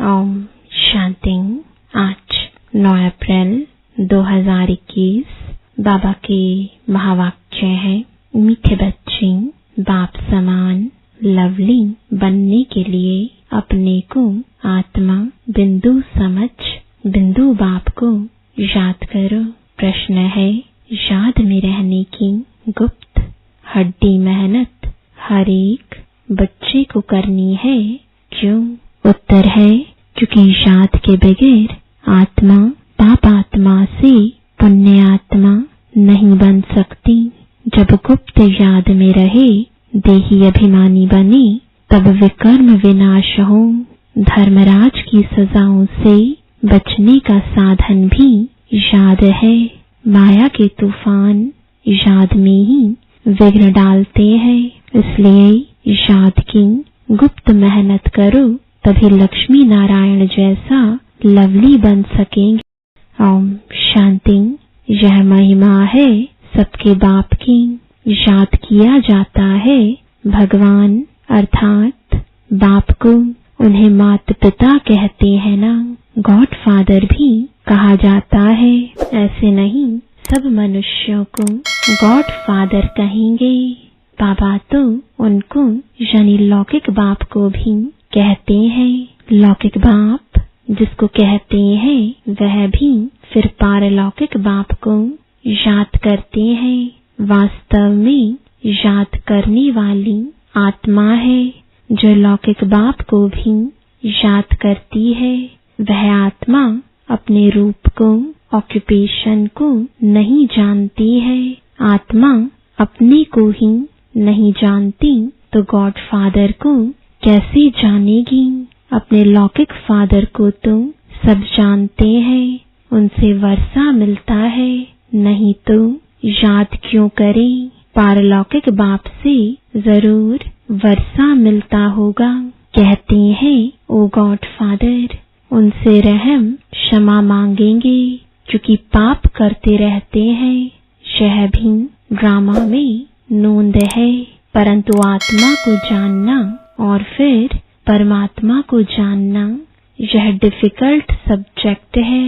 ओम शांति। आज 9 अप्रैल 2021 बाबा के महावाक्य है, मीठे बच्चे बाप समान लवली बनने के लिए अपने को आत्मा बिंदु समझ बिंदु बाप को याद करो। प्रश्न है, याद में रहने की गुप्त हड्डी मेहनत हर एक बच्चे को करनी है, क्यों? उत्तर है, क्योंकि याद के बगैर आत्मा पाप आत्मा से पुण्य आत्मा नहीं बन सकती। जब गुप्त याद में रहे देही अभिमानी बने, तब विकर्म विनाश हो। धर्मराज की सजाओं से बचने का साधन भी याद है। माया के तूफान याद में ही विघ्न डालते हैं, इसलिए याद की गुप्त मेहनत करो, तभी लक्ष्मी नारायण जैसा लवली बन सकेंगे। ओम शांति। यह महिमा है सबके बाप की। याद किया जाता है भगवान अर्थात बाप को। उन्हें माता पिता कहते हैं ना, गॉड फादर भी कहा जाता है। ऐसे नहीं, सब मनुष्यों को गॉड फादर कहेंगे। बाबा तो उनको यानी लौकिक बाप को भी कहते हैं। लौकिक बाप जिसको कहते हैं, वह भी फिर पारलौकिक बाप को याद करते हैं। वास्तव में याद करने वाली आत्मा है जो लौकिक बाप को भी याद करती है। वह आत्मा अपने रूप को, ऑक्यूपेशन को नहीं जानती है। आत्मा अपने को ही नहीं जानती तो गॉड फादर को कैसे जानेगी? अपने लौकिक फादर को तो सब जानते हैं, उनसे वर्षा मिलता है, नहीं तो याद क्यों करें? पारलौकिक बाप से जरूर वर्षा मिलता होगा। कहते हैं, ओ गॉड फादर, उनसे रहम क्षमा मांगेंगे क्योंकि पाप करते रहते हैं। यह भी ड्रामा में नोंद है, परंतु आत्मा को जानना और फिर परमात्मा को जानना, यह डिफिकल्ट सब्जेक्ट है।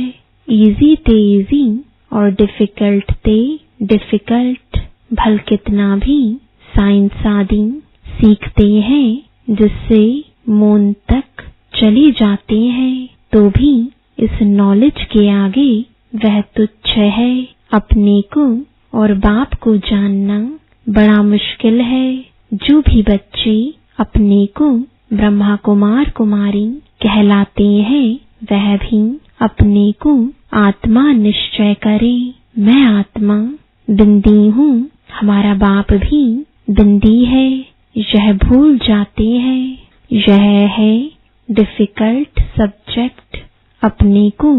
इजी ते इजी और डिफिकल्ट ते डिफिकल्ट। भल कितना भी साइंस आदि सीखते हैं, जिससे मून तक चले जाते हैं, तो भी इस नॉलेज के आगे वह तुच्छ है। अपने को और बाप को जानना बड़ा मुश्किल है। जो भी बच्चे अपने को ब्रह्मा कुमार कुमारी कहलाते हैं, वह भी अपने को आत्मा निश्चय करे। मैं आत्मा बिंदी हूँ, हमारा बाप भी बिंदी है। यह भूल जाते हैं। यह है डिफिकल्ट सब्जेक्ट। अपने को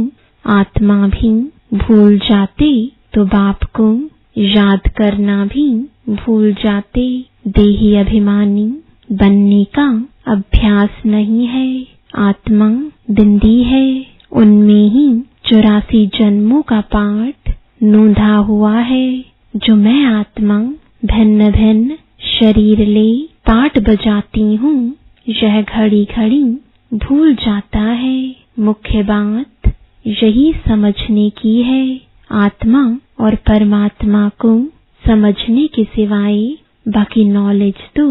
आत्मा भी भूल जाते तो बाप को याद करना भी भूल जाते। देही अभिमानी बनने का अभ्यास नहीं है। आत्मा बिंदी है, उनमें ही 84 जन्मों का पाठ नोंधा हुआ है। जो मैं आत्मा भिन्न भिन्न शरीर ले पाठ बजाती हूँ, यह घड़ी घड़ी भूल जाता है। मुख्य बात यही समझने की है। आत्मा और परमात्मा को समझने के सिवाय बाकी नॉलेज तो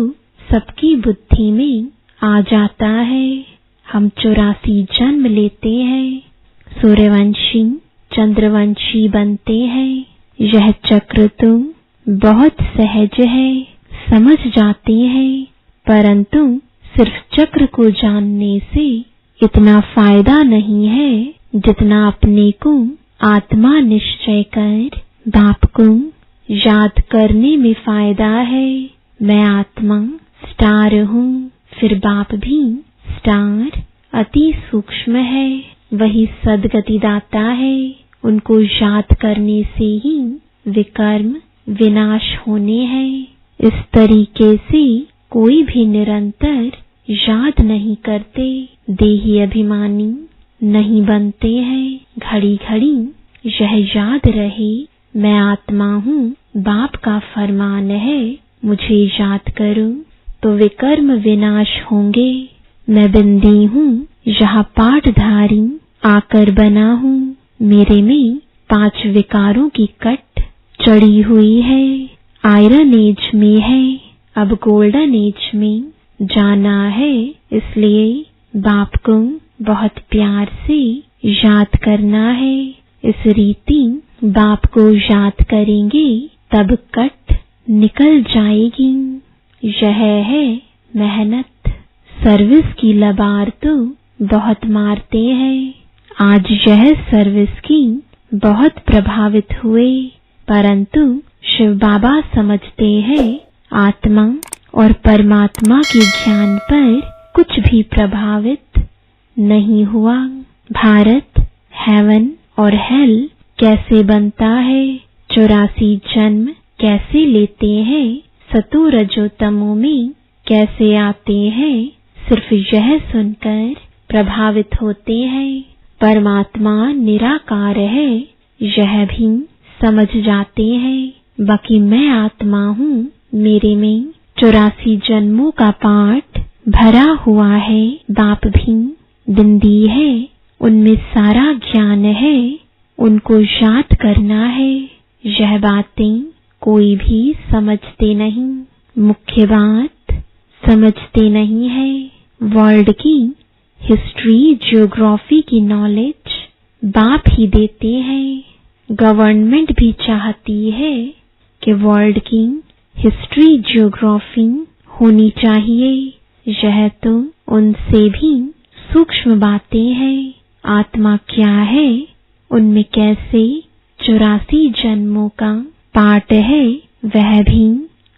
सबकी बुद्धि में आ जाता है। हम 84 जन्म लेते हैं, सूर्यवंशी चंद्रवंशी बनते हैं। यह चक्र तो बहुत सहज है, समझ जाते हैं, परंतु सिर्फ चक्र को जानने से इतना फायदा नहीं है जितना अपने को आत्मा निश्चय कर बाप को याद करने में फायदा है। मैं आत्मा स्टार हूँ, फिर बाप भी स्टार अति सूक्ष्म है, वही सदगति दाता है। उनको याद करने से ही विकर्म विनाश होने हैं। इस तरीके से कोई भी निरंतर याद नहीं करते, देही अभिमानी नहीं बनते हैं। घड़ी घड़ी यह याद रहे, मैं आत्मा हूँ, बाप का फरमान है मुझे याद करो, तो विकर्म विनाश होंगे। मैं बिंदी हूँ यहाँ पाठधारी आकर बना हूँ। मेरे में 5 विकारों की कट चढ़ी हुई है। आयरन एज में है, अब गोल्डन एज में जाना है। इसलिए बाप को बहुत प्यार से याद करना है। इस रीति बाप को याद करेंगे तब कट निकल जाएगी। यह है मेहनत। सर्विस की लबार तो बहुत मारते हैं। आज यह सर्विस की बहुत प्रभावित हुए, परंतु शिव बाबा समझते हैं आत्मा और परमात्मा के ज्ञान पर कुछ भी प्रभावित नहीं हुआ। भारत हेवन और हेल कैसे बनता है, 84 जन्म कैसे लेते हैं, सतो रजो तमो में कैसे आते हैं, सिर्फ यह सुनकर प्रभावित होते हैं। परमात्मा निराकार है यह भी समझ जाते हैं। बाकी मैं आत्मा हूँ, मेरे में 84 जन्मों का पाठ भरा हुआ है। बाप भी बिंदी है, उनमें सारा ज्ञान है, उनको याद करना है। यह बातें कोई भी समझते नहीं, मुख्य बात समझते नहीं है। वर्ल्ड की हिस्ट्री ज्योग्राफी की नॉलेज बाप ही देते हैं। गवर्नमेंट भी चाहती है कि वर्ल्ड की हिस्ट्री ज्योग्राफी होनी चाहिए। यह तो उनसे भी सूक्ष्म बातें हैं। आत्मा क्या है, उनमें कैसे 84 जन्मों का पाठ है, वह भी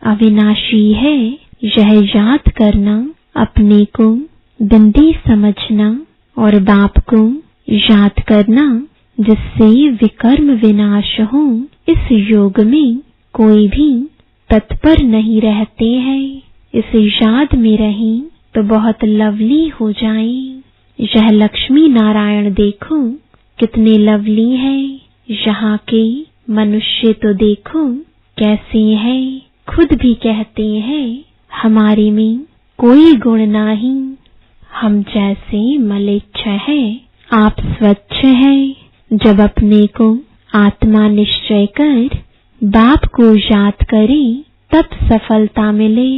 अविनाशी है। यह याद करना, अपने को बिंदी समझना और बाप को याद करना, जिससे विकर्म विनाश हो। इस योग में कोई भी तत्पर नहीं रहते हैं। इस याद में रहें तो बहुत लवली हो जाएं। यह लक्ष्मी नारायण देखो कितने लवली हैं। यहाँ के मनुष्य तो देखो कैसे हैं। खुद भी कहते हैं हमारे में कोई गुण नहीं, हम जैसे मलेच्छ हैं, आप स्वच्छ हैं। जब अपने को आत्मा निश्चय कर बाप को याद करें तब सफलता मिले,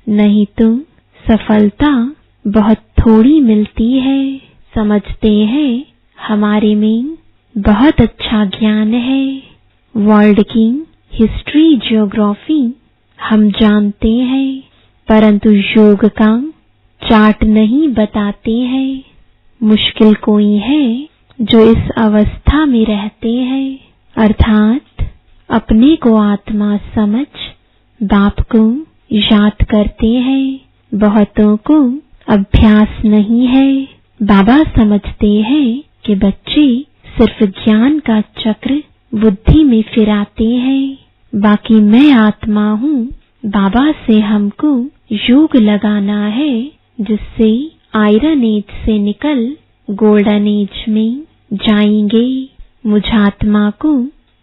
नहीं तो सफलता बहुत थोड़ी मिलती है। समझते हैं हमारे में बहुत अच्छा ज्ञान है। वर्ल्ड की हिस्ट्री ज्योग्राफी हम जानते हैं, परंतु योग का चार्ट नहीं बताते हैं। मुश्किल कोई है जो इस अवस्था में रहते हैं, अर्थात अपने को आत्मा समझ बाप को याद करते हैं। बहुतों को अभ्यास नहीं है। बाबा समझते हैं कि बच्चे सिर्फ ज्ञान का चक्र बुद्धि में फिराते हैं। बाकी मैं आत्मा हूँ, बाबा से हमको योग लगाना है, जिससे आयरन एज से निकल गोल्डन एज में जाएंगे। मुझ आत्मा को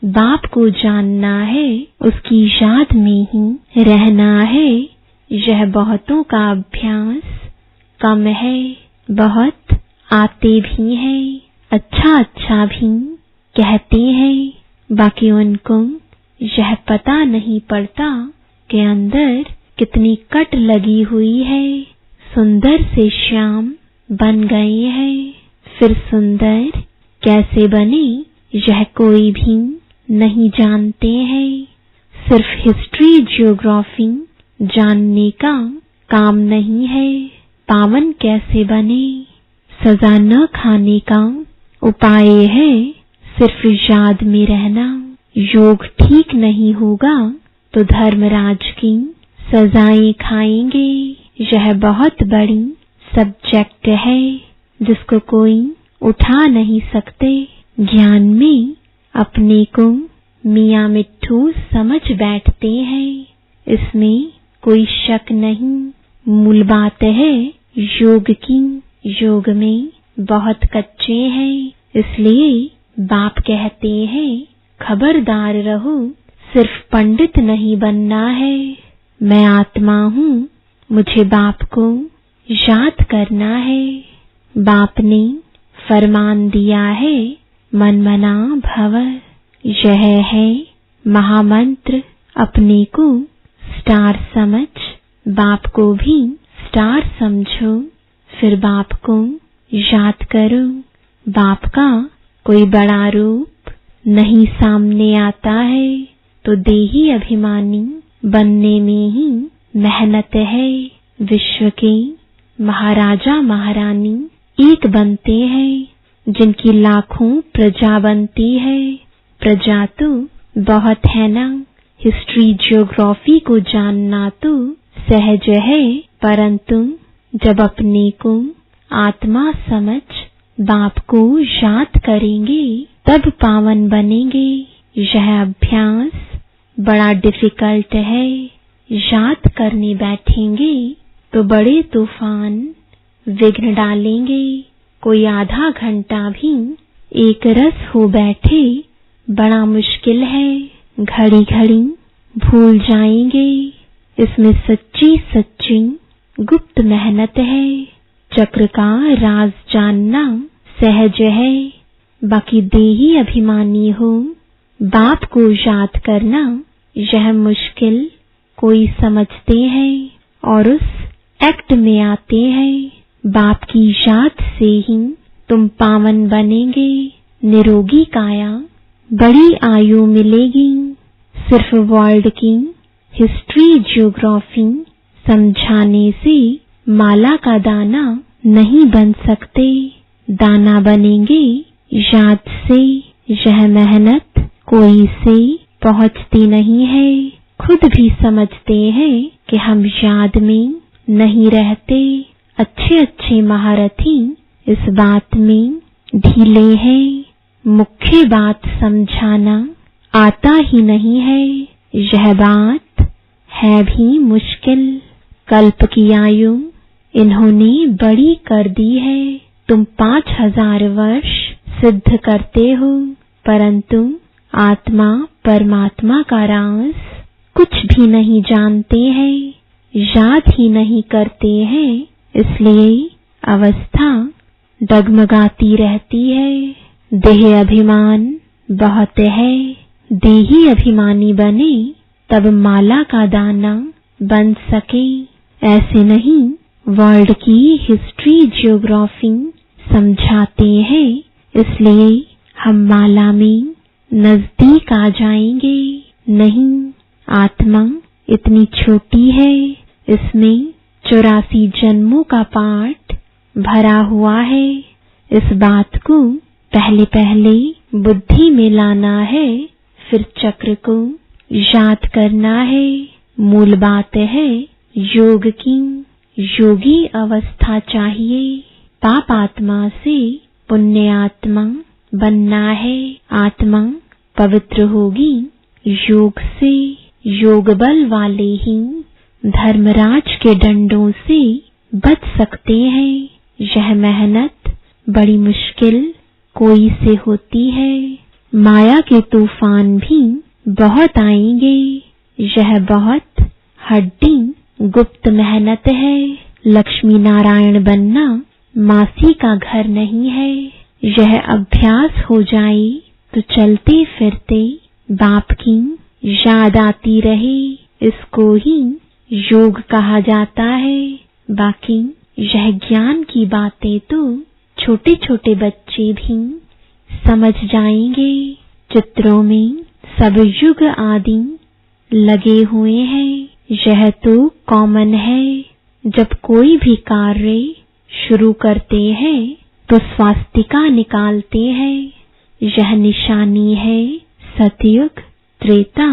बाप को जानना है, उसकी याद में ही रहना है। यह बहुतों का अभ्यास कम है, बहुत आते भी हैं, अच्छा भी कहते हैं, बाकी उनको यह पता नहीं पड़ता कि अंदर कितनी कट लगी हुई है। सुंदर से श्याम बन गए हैं, फिर सुंदर कैसे बने यह कोई भी नहीं जानते हैं। सिर्फ हिस्ट्री ज्योग्राफी जानने का काम नहीं है। पावन कैसे बने, सजा न खाने का उपाय है सिर्फ याद में रहना। योग ठीक नहीं होगा तो धर्मराज की सजाएं खाएंगे। यह बहुत बड़ी सब्जेक्ट है जिसको कोई उठा नहीं सकते। ज्ञान में अपने को मियां मिट्ठू समझ बैठते हैं, इसमें कोई शक नहीं। मूल बात है योग की, योग में बहुत कच्चे हैं, इसलिए बाप कहते हैं खबरदार रहो, सिर्फ पंडित नहीं बनना है। मैं आत्मा हूँ, मुझे बाप को याद करना है। बाप ने फरमान दिया है, मन मना भव। यह है महामंत्र। अपने को स्टार समझ बाप को भी स्टार समझो। फिर बाप को याद करो। बाप का कोई बड़ा रूप नहीं सामने आता है तो देही अभिमानी बनने में ही मेहनत है। विश्व के महाराजा महारानी एक बनते हैं, जिनकी लाखों प्रजा बनती है। प्रजा तो बहुत है ना, हिस्ट्री ज्योग्राफी को जानना तो सहज है, परंतु जब अपने को आत्मा समझ बाप को याद करेंगे तब पावन बनेंगे। यह अभ्यास बड़ा डिफिकल्ट है। याद करने बैठेंगे तो बड़े तूफान विघ्न डालेंगे। कोई आधा घंटा भी एक रस हो बैठे बड़ा मुश्किल है। घड़ी घड़ी भूल जाएंगे। इसमें सच्ची सच्ची गुप्त मेहनत है। चक्र का राज जानना सहज है। बाकी देही अभिमानी हो बाप को याद करना यह मुश्किल कोई समझते हैं और उस एक्ट में आते हैं। बाप की याद से ही तुम पावन बनेंगे। निरोगी काया बड़ी आयु मिलेगी। सिर्फ वर्ल्ड की हिस्ट्री ज्योग्राफी समझाने से माला का दाना नहीं बन सकते। दाना बनेंगे याद से। यह मेहनत कोई से पहुंचती नहीं है। खुद भी समझते हैं कि हम याद में नहीं रहते। अच्छे अच्छे महारथी इस बात में ढीले हैं। मुख्य बात समझाना आता ही नहीं है। यह बात है भी मुश्किल। कल्प की आयु इन्होंने बड़ी कर दी है। तुम 5000 वर्ष सिद्ध करते हो, परंतु आत्मा परमात्मा का राज कुछ भी नहीं जानते हैं, याद ही नहीं करते हैं। इसलिए अवस्था डगमगाती रहती है। देह अभिमान बहुत है। देही अभिमानी बने तब माला का दाना बन सके। ऐसे नहीं वर्ल्ड की हिस्ट्री ज्योग्राफी समझाते हैं, इसलिए हम माला में नजदीक आ जाएंगे। नहीं, आत्मा इतनी छोटी है, इसमें 84 जन्मों का पाठ भरा हुआ है। इस बात को पहले पहले बुद्धि में लाना है, फिर चक्र को याद करना है। मूल बात है योग की। योगी अवस्था चाहिए। पाप आत्मा से पुण्य आत्मा बनना है। आत्मा पवित्र होगी योग से। योग बल वाले ही धर्मराज के डंडों से बच सकते हैं। यह मेहनत बड़ी मुश्किल कोई से होती है। माया के तूफान भी बहुत आएंगे। यह बहुत हड्डी गुप्त मेहनत है। लक्ष्मी नारायण बनना मासी का घर नहीं है। यह अभ्यास हो जाए तो चलते फिरते बाप की याद आती रहे, इसको ही योग कहा जाता है। बाकी यह ज्ञान की बातें तो छोटे छोटे बच्चे भी समझ जाएंगे। चित्रों में सब युग आदि लगे हुए हैं। यह तो कॉमन है। जब कोई भी कार्य शुरू करते हैं तो स्वास्तिका निकालते हैं। यह निशानी है सतयुग, त्रेता,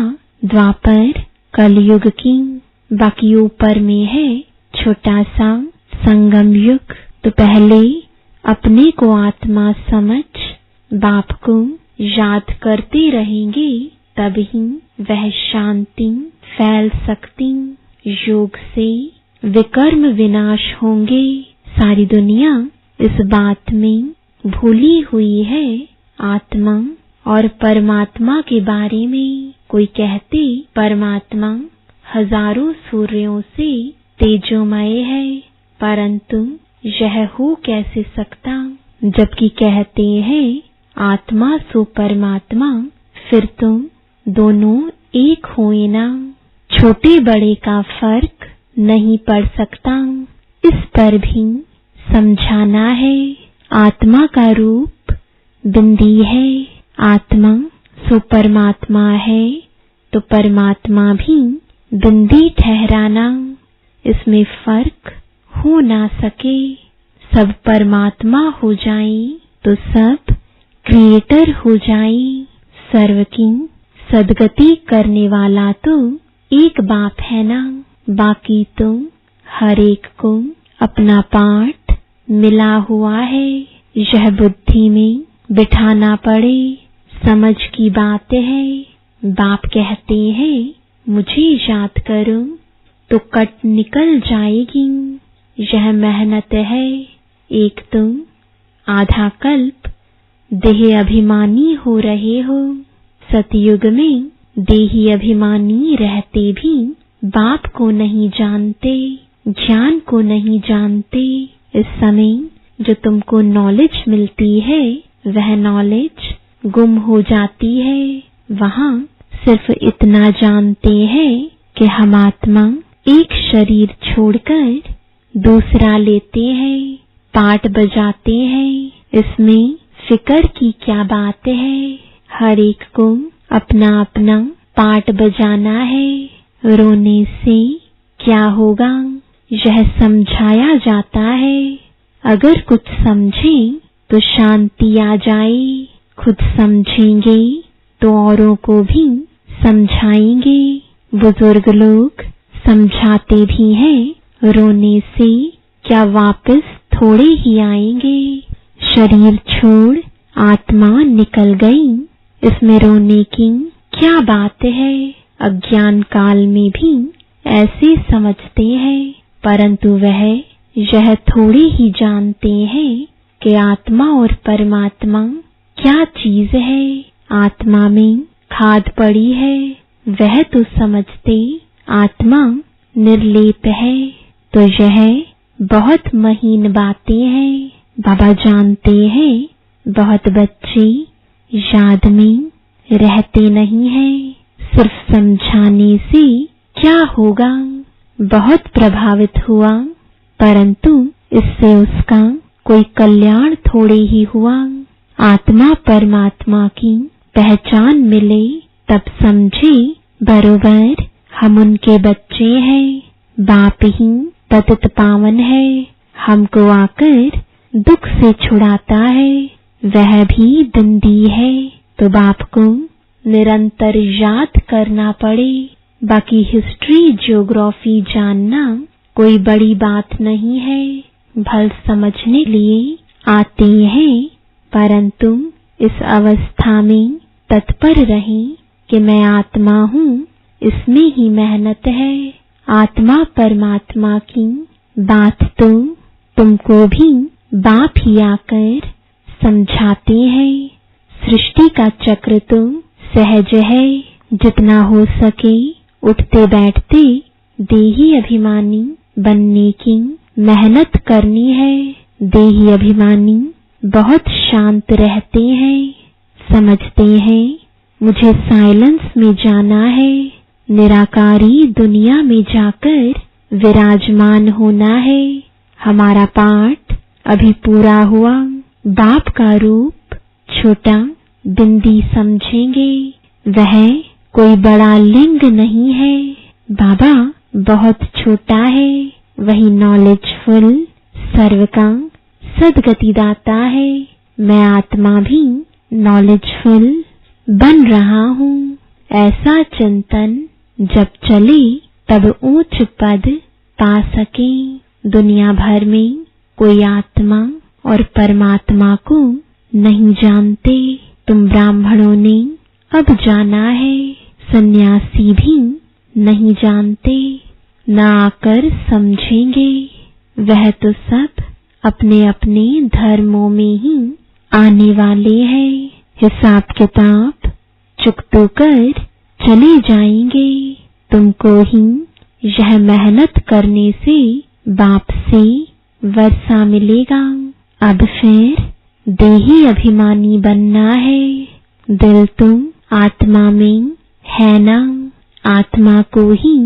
द्वापर, कलयुग की। बाकी ऊपर में है छोटा सा संगम युग। तो पहले अपने को आत्मा समझ बाप को याद करते रहेंगे, तभी वह शांति फैल सकती। योग से विकर्म विनाश होंगे। सारी दुनिया इस बात में भूली हुई है। आत्मा और परमात्मा के बारे में कोई कहते परमात्मा हजारों सूर्यों से तेजोमय है, परंतु यह हो कैसे सकता, जबकि कहते हैं आत्मा सो परमात्मा, फिर तुम दोनों एक होए ना। छोटे बड़े का फर्क नहीं पड़ सकता, इस पर भी समझाना है। आत्मा का रूप बिंदी है, आत्मा सो परमात्मा है, तो परमात्मा भी बिंदी ठहराना, इसमें फर्क हो ना सके। सब परमात्मा हो जाए तो सब क्रिएटर हो जाए। सर्व की सदगति करने वाला तो एक बाप है ना, बाकी तो हर एक को अपना पाठ मिला हुआ है। यह बुद्धि में बिठाना पड़े, समझ की बात है। बाप कहते हैं मुझे याद करो तो कट निकल जाएगी। यह मेहनत है। एक तुम आधा कल्प देह अभिमानी हो रहे हो। सतयुग में देही अभिमानी रहते भी बाप को नहीं जानते, ज्ञान को नहीं जानते। इस समय जो तुमको नॉलेज मिलती है वह नॉलेज गुम हो जाती है। वहां सिर्फ इतना जानते हैं कि हम आत्मा एक शरीर छोड़कर दूसरा लेते हैं, पाठ बजाते हैं। इसमें फिक्र की क्या बात है, हर एक को अपना अपना पाठ बजाना है। रोने से क्या होगा, यह समझाया जाता है। अगर कुछ समझें तो शांति आ जाए, खुद समझेंगे तो औरों को भी समझाएंगे। बुजुर्ग लोग समझाते भी हैं, रोने से क्या वापस थोड़े ही आएंगे। शरीर छोड़ आत्मा निकल गई, इसमें रोने की क्या बात है। अज्ञान काल में भी ऐसे समझते हैं, परंतु वह यह थोड़े ही जानते हैं कि आत्मा और परमात्मा क्या चीज है। आत्मा में खाद पड़ी है, वह तो समझते आत्मा निर्लेप है। तो यह बहुत महीन बातें हैं। बाबा जानते हैं बहुत बच्चे याद में रहते नहीं हैं। सिर्फ समझाने से क्या होगा, बहुत प्रभावित हुआ, परंतु इससे उसका कोई कल्याण थोड़े ही हुआ। आत्मा परमात्मा की पहचान मिले तब समझे बरोबर हम उनके बच्चे हैं। बाप ही पतित पावन है, हमको आकर दुख से छुड़ाता है, वह भी बिंदी है। तो बाप को निरंतर याद करना पड़े। बाकी हिस्ट्री ज्योग्राफी जानना कोई बड़ी बात नहीं है, भल समझने लिए आते हैं, परंतु इस अवस्था में तत्पर रहें कि मैं आत्मा हूँ, इसमें ही मेहनत है। आत्मा परमात्मा की बात तो तुमको भी बाप ही आकर समझाते हैं। सृष्टि का चक्र तो सहज है, जितना हो सके उठते बैठते देही अभिमानी बनने की मेहनत करनी है। देही अभिमानी बहुत शांत रहते हैं, समझते हैं मुझे साइलेंस में जाना है, निराकारी दुनिया में जाकर विराजमान होना है। हमारा पाठ अभी पूरा हुआ। बाप का रूप छोटा बिंदी समझेंगे, वह कोई बड़ा लिंग नहीं है। बाबा बहुत छोटा है, वही नॉलेजफुल सर्व का सदगति दाता है। मैं आत्मा भी नॉलेजफुल बन रहा हूँ। ऐसा चिंतन जब चले तब ऊंच पद पा सके। दुनिया भर में कोई आत्मा और परमात्मा को नहीं जानते। तुम ब्राह्मणों ने अब जाना है, सन्यासी भी नहीं जानते, न आकर समझेंगे। वह तो सब अपने अपने धर्मों में ही आने वाले हैं। हिसाब किताब चुकतो कर चले जाएंगे। तुमको ही यह मेहनत करने से बाप से वर्षा मिलेगा। अब फिर देही अभिमानी बनना है। दिल तो आत्मा में है ना, आत्मा को ही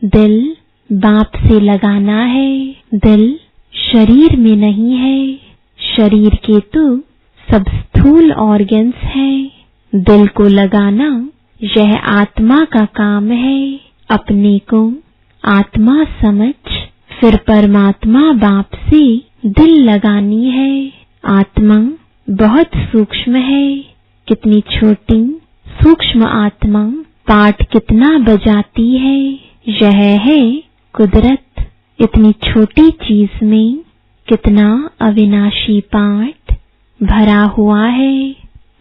दिल बाप से लगाना है। दिल शरीर में नहीं है, शरीर के तो सब स्थूल ऑर्गन्स हैं। दिल को लगाना यह आत्मा का काम है। अपने को आत्मा समझ फिर परमात्मा बाप से दिल लगानी है। आत्मा बहुत सूक्ष्म है। कितनी छोटी सूक्ष्म आत्मा पाठ कितना बजाती है। यह है कुदरत। इतनी छोटी चीज में कितना अविनाशी पाठ भरा हुआ है।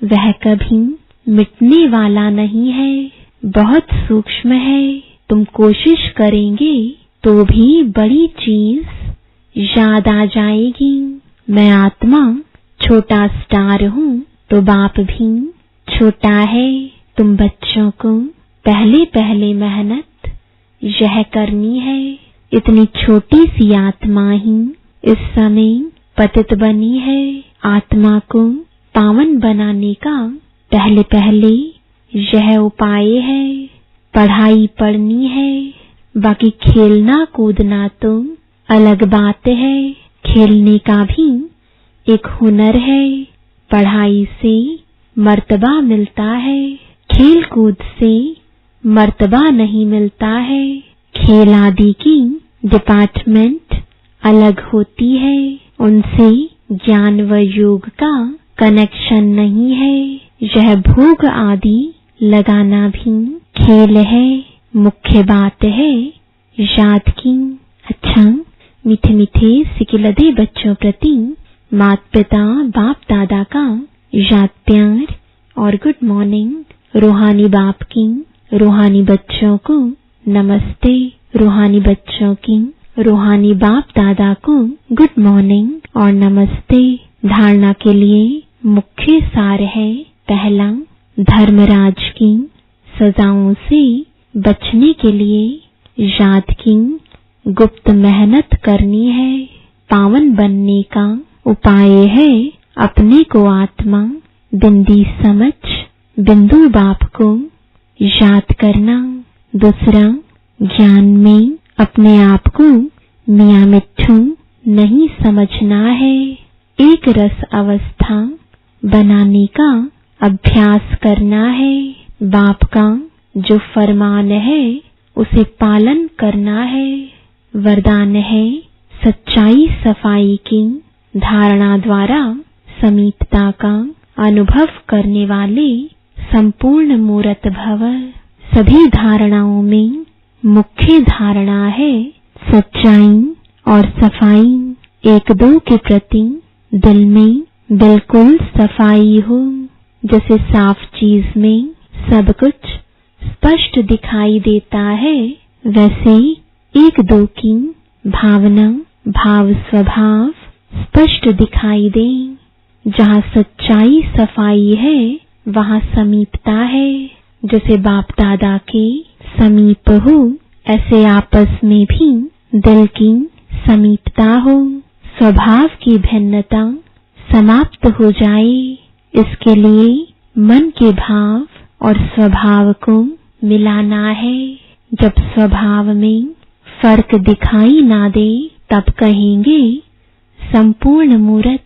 वह कभी मिटने वाला नहीं है, बहुत सूक्ष्म है। तुम कोशिश करेंगे तो भी बड़ी चीज याद आ जाएगी। मैं आत्मा छोटा स्टार हूँ तो बाप भी छोटा है। तुम बच्चों को पहले पहले मेहनत यह करनी है। इतनी छोटी सी आत्मा ही इस समय पतित बनी है। आत्मा को पावन बनाने का पहले पहले यह उपाय है। पढ़ाई पढ़नी है, बाकी खेलना कूदना तो अलग बात है। खेलने का भी एक हुनर है। पढ़ाई से मर्तबा मिलता है, खेल कूद से मर्तबा नहीं मिलता है। खेल आदि की डिपार्टमेंट अलग होती है, उनसे ज्ञान व योग का कनेक्शन नहीं है। यह भोग आदि लगाना भी खेल है। मुख्य बात है याद की। अच्छा, मीठे मीठे सिकिलदे बच्चों प्रति माता पिता बाप दादा का याद प्यार और गुड मॉर्निंग। रूहानी बाप की रूहानी बच्चों को नमस्ते। रूहानी बच्चों की रूहानी बाप दादा को गुड मॉर्निंग और नमस्ते। धारणा के लिए मुख्य सार है। पहला, धर्मराज की सजाओं से बचने के लिए याद की गुप्त मेहनत करनी है। पावन बनने का उपाय है अपने को आत्मा बिंदी समझ बिंदु बाप को याद करना। दूसरा, ज्ञान में अपने आप को मियां मिट्ठू नहीं समझना है। एक रस अवस्था बनाने का अभ्यास करना है। बाप का जो फरमान है उसे पालन करना है। वरदान है सच्चाई सफाई की धारणा द्वारा समीपता का अनुभव करने वाले संपूर्ण मूर्त भव। सभी धारणाओं में मुख्य धारणा है सच्चाई और सफाई। एक दो के प्रति दिल में बिल्कुल सफाई हो। जैसे साफ चीज में सब कुछ स्पष्ट दिखाई देता है, वैसे एक दो की भावना भाव स्वभाव स्पष्ट दिखाई दे। जहाँ सच्चाई सफाई है वहाँ समीपता है। जैसे बाप दादा के समीप हो, ऐसे आपस में भी दिल की समीपता हो। स्वभाव की भिन्नता समाप्त हो जाए, इसके लिए मन के भाव और स्वभाव को मिलाना है। जब स्वभाव में फर्क दिखाई ना दे तब कहेंगे संपूर्ण मूर्त